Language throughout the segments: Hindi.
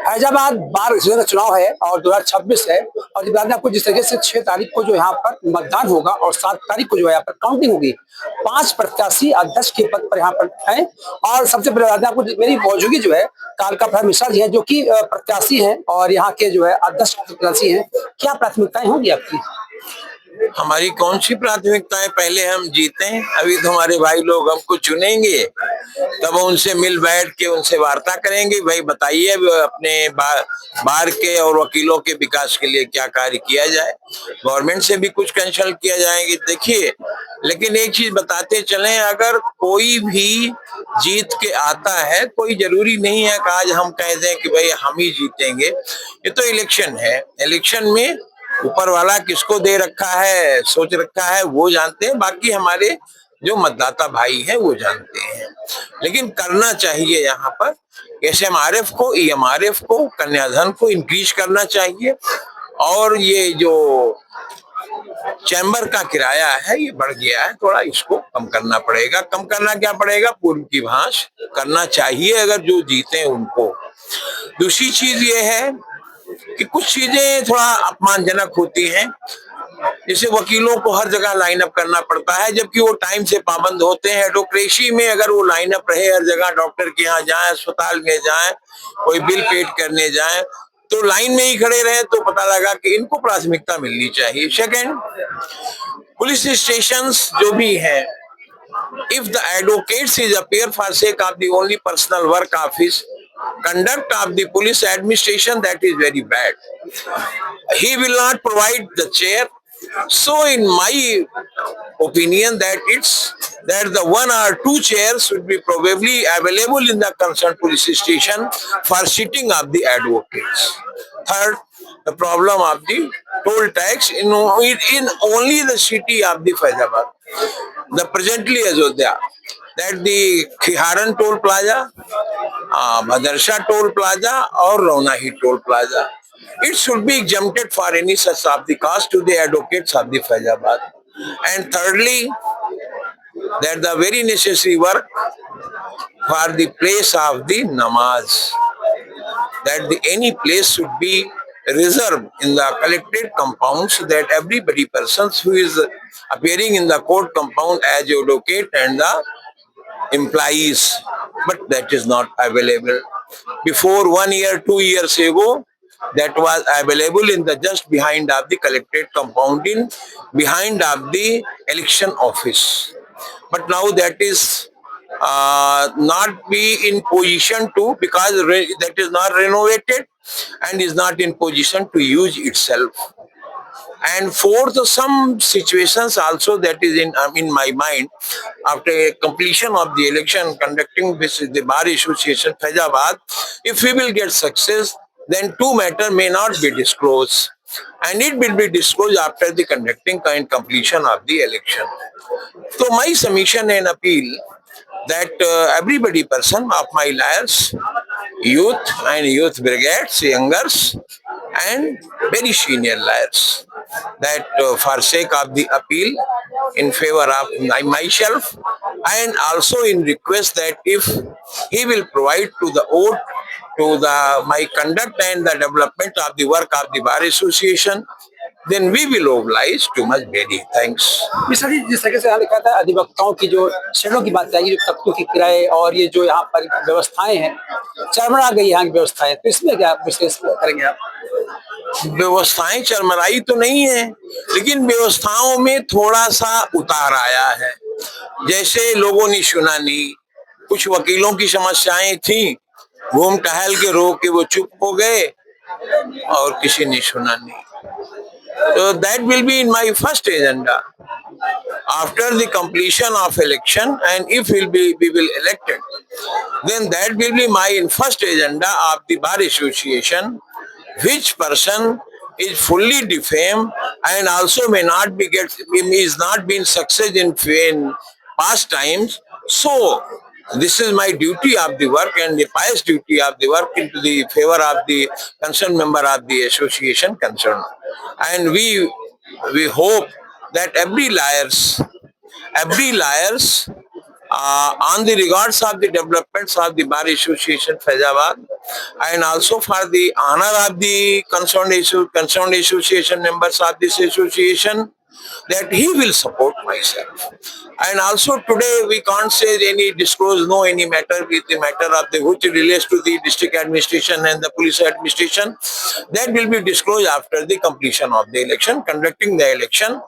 फैजाबाद बार जिले का चुनाव है और 2026 है। और ये बता दें आपको, जिस तरीके से 6 तारीख को जो यहाँ पर मतदान होगा और 7 तारीख को जो है यहाँ पर काउंटिंग होगी। 5 प्रत्याशी अध्यक्ष के पद पर यहाँ पर हैं। और सबसे पहले बता दें आपको, मेरी मौजूदगी जो है कालका प्रसाद मिश्रा जी है, जो कि प्रत्याशी हैं और यहाँ के जो है अध्यक्ष प्रत्याशी हैं। क्या प्राथमिकताएं होंगी आपकी? हमारी कौन सी प्राथमिकताएं? पहले हम जीते, अभी तो हमारे भाई लोग हमको चुनेंगे, तब उनसे मिल बैठ के उनसे वार्ता करेंगे। भाई बताइए अपने बार के और वकीलों के विकास के लिए क्या कार्य किया जाए। गवर्नमेंट से भी कुछ कंसल्ट किया जाएंगे। देखिए, लेकिन एक चीज बताते चलें, अगर कोई भी जीत के आता है, कोई जरूरी नहीं है कि आज हम कह दें कि भाई हम ही जीतेंगे। ये तो इलेक्शन है। इलेक्शन में ऊपर वाला किसको दे रखा है, सोच रखा है, वो जानते हैं। बाकी हमारे जो मतदाता भाई हैं वो जानते हैं। लेकिन करना चाहिए यहाँ पर एसएमआरएफ को, ईएमआरएफ को, कन्याधन को इंक्रीज करना चाहिए। और ये जो चैम्बर का किराया है ये बढ़ गया है, थोड़ा इसको कम करना पड़ेगा। कम करना क्या पड़ेगा? पूर्व की भांस करना चाहिए अगर जो जीते उनको। दूसरी चीज ये है कि कुछ चीजें थोड़ा अपमानजनक होती हैं। जैसे वकीलों को हर जगह लाइन अप करना पड़ता है, जबकि वो टाइम से पाबंद होते हैं। एडवोकेसी में अगर वो लाइन अप रहे हर जगह, डॉक्टर के यहाँ जाए, अस्पताल में जाए, कोई बिल पेड करने जाए, तो लाइन में ही खड़े रहे, तो पता लगा कि इनको प्राथमिकता मिलनी चाहिए। सेकंड, पुलिस स्टेशंस जो भी हैं, if the advocates is appear for sake of the only personal work office conduct of the police administration, that is very bad. He will not provide the chair. So in my opinion, that the one or two chairs should be probably available in the concerned police station for sitting of the advocates. Third, the problem of the toll tax in only the city of the Faizabad. The presently Ayodhya, that the Khiharan toll plaza, Bhadarsha toll plaza or Raunahi toll plaza, it should be exempted for any such of the cost to the advocates of the Faizabad. And thirdly, that the very necessary work for the place of the namaz, that any place should be reserved in the collected compound, so that everybody persons who is appearing in the court compound as advocate and the employees, but that is not available. Before 1 year, 2 years ago, that was available in the just behind of the collected compound, in behind of the election office. But now that is not be in position to, because that is not renovated and is not in position to use itself. And fourth, some situations also that is in my mind, after completion of the election conducting with the Bar Association Faizabad, if we will get success, then two matter may not be disclosed, and it will be disclosed after the conducting and completion of the election. So my submission and appeal that everybody person of my liars, youth and youth brigades, youngers and very senior liars, that for sake of the appeal in favor of myself, and also in request that if he will provide to the oath to the my conduct and the development of the work of the Bar Association, then we will oblige too much very. Thanks. Mishra ji, जिस तरीके से यहाँ लिखा था अधिवक्ताओं की जो श्रेणियों की बात आएगी, जो तख्तों के किराए और ये जो यहाँ पर व्यवस्थाएं हैं, चरमरा गई यहाँ की व्यवस्थाएं, तो इसमें क्या विशेष करेंगे आप? व्यवस्थाएं चरमराई तो नहीं है, लेकिन व्यवस्थाओं में थोड़ा सा उतार आया है। जैसे लोगों ने सुना नहीं, कुछ वकीलों की समस्याएं थी, घूम टहल के रो के वो चुप हो गए और किसी ने सुना नहीं। So that will be in my first agenda after the completion of election, and if we will elected, then that will be my first agenda of the Bar Association, which person is fully defamed and also may not be is not been success in past times. So this is my duty of the work and the pious duty of the work into the favor of the concerned member of the association concerned. And we hope that every liars on the regards of the developments of the Bar Association Faizabad, and also for the honor of the concerned association members of this association, that he will support myself. And also today we can't say any disclose no any matter with the matter of the which relates to the district administration and the police administration. That will be disclosed after the completion of the election, conducting the election,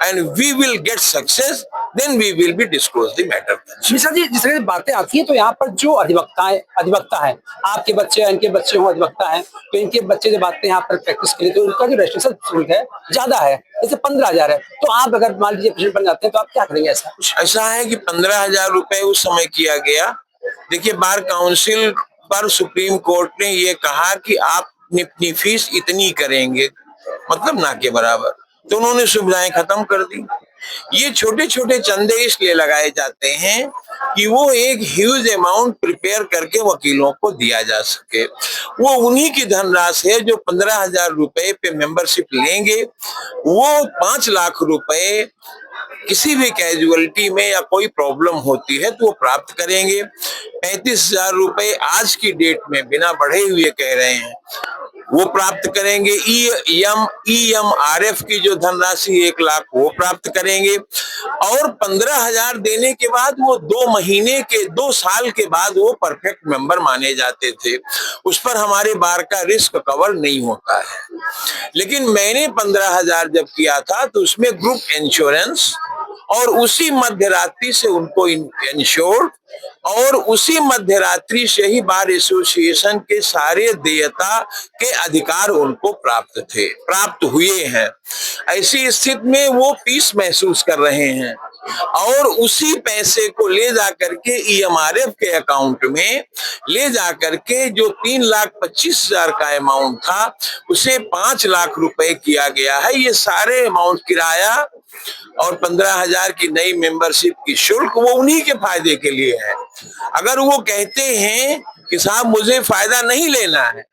and we will get success. Then we will be disclose the matter. Mishra ji, जिस तरह से बातें आती है तो यहाँ पर जो अधिवक्ता है, आपके बच्चे इनके बच्चे हों अधिवक्ता हैं, तो इनके बच्चे जब आते हैं यहाँ पर प्रैक्टिस के लिए तो उनका जो रजिस्ट्रेशन शुल्क है ज्यादा है, जैसे 15,000 है। तो आप अगर मान लीजिए प्रेसिडेंट बन जाते हैं तो आप क्या करेंगे? ऐसा कुछ ऐसा है कि 15,000 रुपए उस समय किया गया। देखिए, बार काउंसिल पर सुप्रीम कोर्ट ने ये कहा कि आप अपनी फीस इतनी करेंगे, मतलब ना के बराबर, तो उन्होंने सुविधाएं खत्म कर दी। ये छोटे छोटे चंदे इसलिए लगाए जाते हैं कि वो एक ह्यूज अमाउंट प्रिपेयर करके वकीलों को दिया जा सके। वो उन्हीं की धनराशि है जो 15,000 रुपए पे मेंबरशिप लेंगे, वो 5 लाख रुपए किसी भी कैजुअलिटी में या कोई प्रॉब्लम होती है तो वो प्राप्त करेंगे। 35,000 रुपए आज की डेट में बिना बढ़े हुए कह रहे हैं वो प्राप्त करेंगे। EMRF की जो धनराशि 1 लाख वो प्राप्त करेंगे, और 15,000 देने के बाद वो 2 महीने के 2 साल के बाद वो परफेक्ट मेंबर माने जाते थे। उस पर हमारे बार का रिस्क कवर नहीं होता है। लेकिन मैंने 15,000 जब किया था तो उसमें ग्रुप इंश्योरेंस और उसी मध्यरात्रि से उनको इंश्योर्ड, और उसी मध्यरात्रि से ही बार एसोसिएशन के सारे देयता के अधिकार उनको प्राप्त हुए हैं। ऐसी स्थिति में वो पीस महसूस कर रहे हैं, और उसी पैसे को ले जाकर के EMRF के अकाउंट में ले जाकर के जो 3,25,000 का अमाउंट था उसे 5 लाख रुपए किया गया है। ये सारे अमाउंट किराया और 15,000 की नई मेंबरशिप की शुल्क वो उन्हीं के फायदे के लिए है। अगर वो कहते हैं कि साहब मुझे फायदा नहीं लेना है,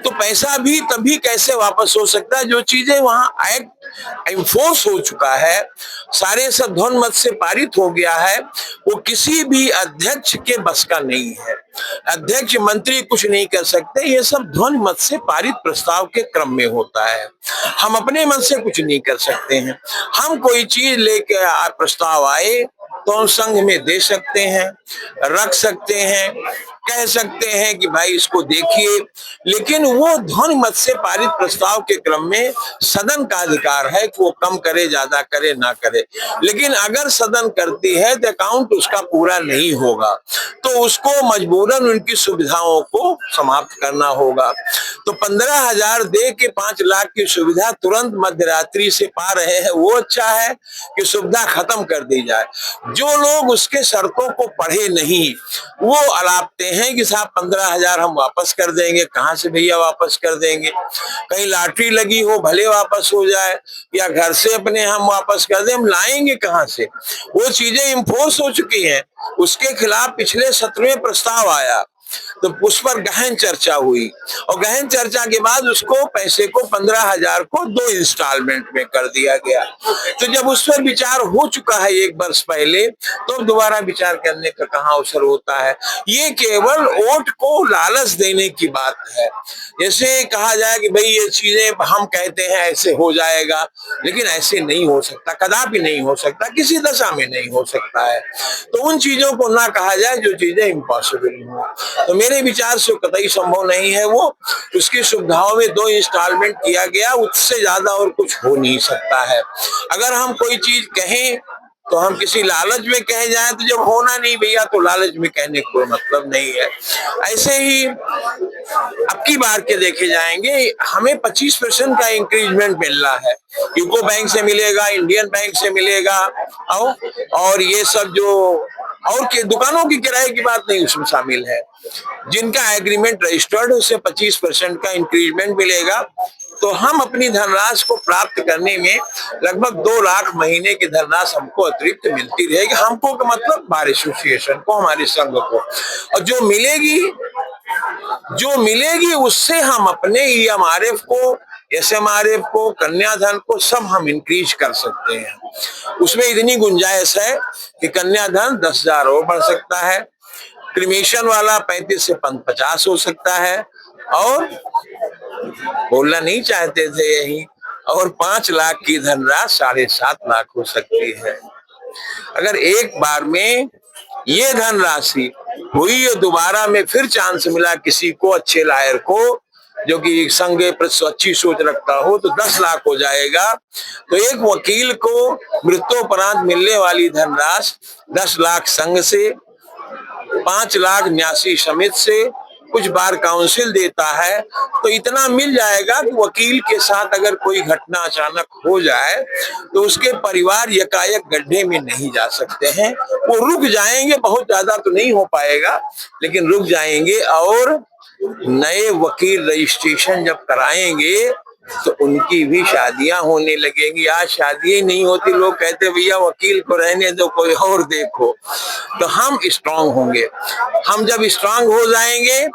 तो पैसा भी तभी कैसे वापस हो सकता है? जो चीजें वहां एक्ट एनफोर्स हो चुका है, सारे सब ध्वनिमत से पारित हो गया है, वो किसी भी अध्यक्ष के बस का नहीं है। अध्यक्ष मंत्री कुछ नहीं कर सकते, ये सब ध्वनिमत से पारित प्रस्ताव के क्रम में होता है। हम अपने मन से कुछ नहीं कर सकते हैं। हम कोई चीज लेके प्रस्ताव आए तो हम संघ में दे सकते हैं, रख सकते हैं, कह सकते हैं कि भाई इसको देखिए, लेकिन वो ध्वनिमत से पारित प्रस्ताव के क्रम में सदन का अधिकार है कि वो कम करे, ज्यादा करे, ना करे। लेकिन अगर सदन करती है तो अकाउंट उसका पूरा नहीं होगा, तो उसको मजबूरन उनकी सुविधाओं को समाप्त करना होगा। तो 15,000 दे के 5 लाख की सुविधा तुरंत मध्यरात्रि से पा रहे हैं, वो अच्छा है कि सुविधा खत्म कर दी जाए। जो लोग उसके शर्तों को पढ़े नहीं, वो अलापते हैं कि साहब 15,000 हम वापस कर देंगे। कहां से भैया वापस कर देंगे? कहीं लॉटरी लगी हो भले वापस हो जाए, या घर से अपने हम वापस कर दें, हम लाएंगे कहां से? वो चीजें इम्पोज हो चुकी हैं। उसके खिलाफ पिछले सत्र में प्रस्ताव आया तो उस पर गहन चर्चा हुई, और गहन चर्चा के बाद उसको पैसे को 15,000 को 2 इंस्टॉलमेंट में कर दिया गया। तो जब उस पर विचार हो चुका है 1 वर्ष पहले, तो दोबारा विचार करने का कहाँ अवसर होता है? ये केवल वोट को लालच देने की बात है। जैसे कहा जाए कि भाई ये चीजें हम कहते हैं ऐसे हो जाएगा, लेकिन ऐसे नहीं हो सकता, कदापि नहीं हो सकता, किसी दशा में नहीं हो सकता है। तो उन चीजों को ना कहा जाए जो चीजें इम्पॉसिबल हो। तो मेरे विचार से कतई संभव नहीं है। वो उसकी सुविधाओं में 2 इंस्टॉलमेंट किया गया, उससे ज्यादा और कुछ हो नहीं सकता है। अगर हम कोई चीज कहें तो हम किसी लालच में कह जाए, तो जब होना नहीं भैया तो लालच में कहने का कोई मतलब नहीं है। ऐसे ही अब की बार के देखे जाएंगे, हमें 25% का इंक्रीजमेंट मिल रहा है। यूको बैंक से मिलेगा, इंडियन बैंक से मिलेगा, और ये सब जो और के दुकानों की किराए की बात नहीं उसमें शामिल है। जिनका एग्रीमेंट रजिस्टर्ड उसे 25% का इंक्रीजमेंट मिलेगा। तो हम अपनी धनराशि को प्राप्त करने में लगभग 2 लाख महीने की धनराशि हमको अतिरिक्त मिलती रहेगी। हमको का मतलब बार एसोसिएशन को, हमारे संघ को, और जो मिलेगी उससे हम अपने EMRF को SMRF को, कन्याधन को सब हम इंक्रीज कर सकते हैं। उसमें इतनी गुंजाइश है कि कन्याधन 10,000 और बढ़ सकता है, क्रिमेशन वाला 35 से 50 हो सकता है, और बोलना नहीं चाहते थे यही, और 5 लाख की धनराशि 7.5 लाख हो सकती है। अगर एक बार में ये धनराशि हुई और दोबारा में फिर चांस मिला किसी को, अच्छे लायर को, जो कि संघ प्रति अच्छी सोच रखता हो, तो 10 लाख हो जाएगा। तो एक वकील को मृत्योपरांत मिलने वाली धनराशि 10 लाख संघ से, 5 लाख न्यासी समिति से, कुछ बार काउंसिल देता है, तो इतना मिल जाएगा कि वकील के साथ अगर कोई घटना अचानक हो जाए तो उसके परिवार यकायक गड्ढे में नहीं जा सकते हैं। वो रुक जाएंगे, बहुत ज्यादा तो नहीं हो पाएगा, लेकिन रुक जाएंगे, और नए वकील रजिस्ट्रेशन जब कराएंगे तो उनकी भी शादियां होने लगेंगी। आज शादियां नहीं होती, लोग कहते भैया वकील को रहने दो, कोई और देखो। तो हम स्ट्रांग होंगे। हम जब स्ट्रांग हो जाएंगे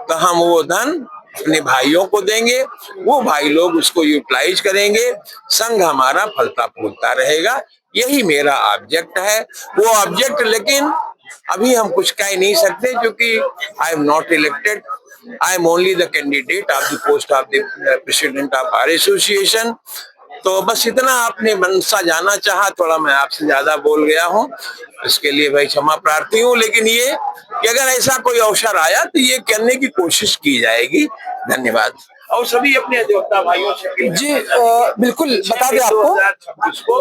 तो हम वो धन अपने भाइयों को देंगे, वो भाई लोग उसको यूटिलाइज करेंगे, संघ हमारा फलता फूलता रहेगा। यही मेरा ऑब्जेक्ट है। वो ऑब्जेक्ट लेकिन अभी हम कुछ कह नहीं सकते, क्योंकि I am not elected, I am only the candidate of the post of the president of our association। तो बस इतना आपने मनसा जाना चाहा, थोड़ा मैं आपसे ज्यादा बोल गया हूँ, इसके लिए भाई क्षमा प्रार्थी हूँ। लेकिन ये कि अगर ऐसा कोई अवसर आया तो ये करने की कोशिश की जाएगी। धन्यवाद। और सभी अपने अधिवक्ता भाइयों से जी बिल्कुल बता दें आपको, 2026 को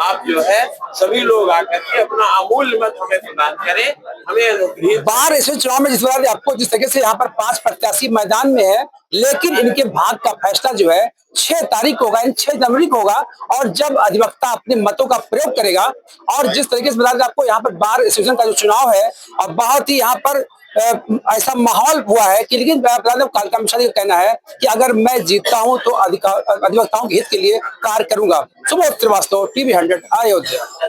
आप जो है सभी लोग आकर के अपना अमूल्य मत हमें प्रदान करें, हमें अनुग्रहित। बार ऐसे चुनाव में जिस बार आपको जिस तरीके से यहाँ पर 5 प्रत्याशी मैदान में है, लेकिन इनके भाग का फैसला जो है 6 तारीख को होगा, 6 जनवरी को होगा। और जब अधिवक्ता अपने मतों का प्रयोग करेगा, और जिस तरीके से बता दें आपको, यहाँ पर बार एसोसिएशन का जो चुनाव है, और बहुत ही यहाँ पर ऐसा माहौल हुआ है कि, लेकिन कालिका मिश्रा का कहना है कि अगर मैं जीतता हूं तो अधिवक्ताओं के हित के लिए कार्य करूंगा। सुबोध श्रीवास्तव, TV 100, अयोध्या।